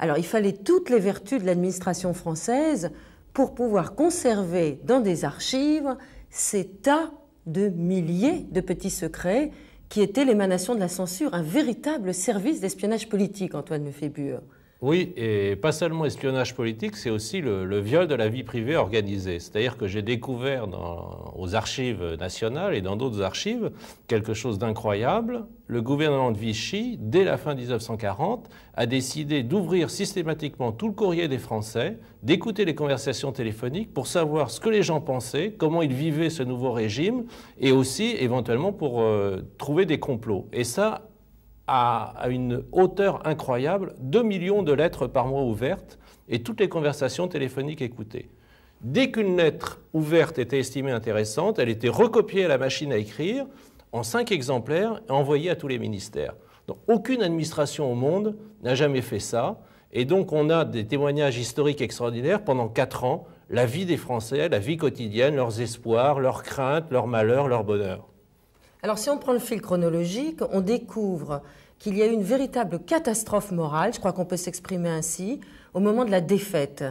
Alors il fallait toutes les vertus de l'administration française pour pouvoir conserver dans des archives ces tas de milliers de petits secrets qui étaient l'émanation de la censure, un véritable service d'espionnage politique, Antoine Lefébure. Oui, et pas seulement espionnage politique, c'est aussi le viol de la vie privée organisée. C'est-à-dire que j'ai découvert aux archives nationales et dans d'autres archives quelque chose d'incroyable. Le gouvernement de Vichy, dès la fin 1940, a décidé d'ouvrir systématiquement tout le courrier des Français, d'écouter les conversations téléphoniques pour savoir ce que les gens pensaient, comment ils vivaient ce nouveau régime, et aussi éventuellement pour trouver des complots. Et ça, à une hauteur incroyable, 2 millions de lettres par mois ouvertes et toutes les conversations téléphoniques écoutées. Dès qu'une lettre ouverte était estimée intéressante, elle était recopiée à la machine à écrire en 5 exemplaires et envoyée à tous les ministères. Donc, aucune administration au monde n'a jamais fait ça. Et donc on a des témoignages historiques extraordinaires pendant 4 ans, la vie des Français, la vie quotidienne, leurs espoirs, leurs craintes, leurs malheurs, leur bonheur. Alors si on prend le fil chronologique, on découvre qu'il y a eu une véritable catastrophe morale, je crois qu'on peut s'exprimer ainsi, au moment de la défaite.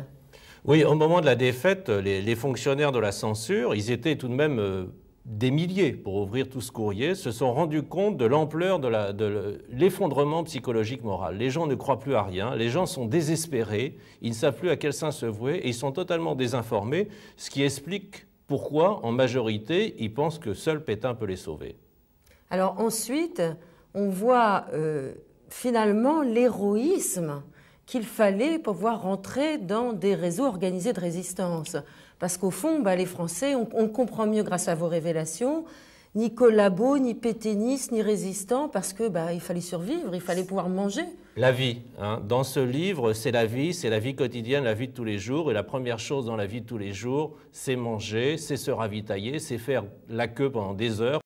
Oui, au moment de la défaite, les fonctionnaires de la censure, ils étaient tout de même des milliers pour ouvrir tout ce courrier, se sont rendus compte de l'ampleur de l'effondrement psychologique moral. Les gens ne croient plus à rien, les gens sont désespérés, ils ne savent plus à quel saint se vouer et ils sont totalement désinformés, ce qui explique pourquoi, en majorité, ils pensent que seul Pétain peut les sauver. Alors ensuite, on voit finalement l'héroïsme qu'il fallait pour pouvoir rentrer dans des réseaux organisés de résistance. Parce qu'au fond, les Français, on comprend mieux grâce à vos révélations, ni collabos, ni pétainistes, ni résistants, parce que il fallait survivre, il fallait pouvoir manger. La vie, hein. Dans ce livre, c'est la vie quotidienne, la vie de tous les jours. Et la première chose dans la vie de tous les jours, c'est manger, c'est se ravitailler, c'est faire la queue pendant des heures.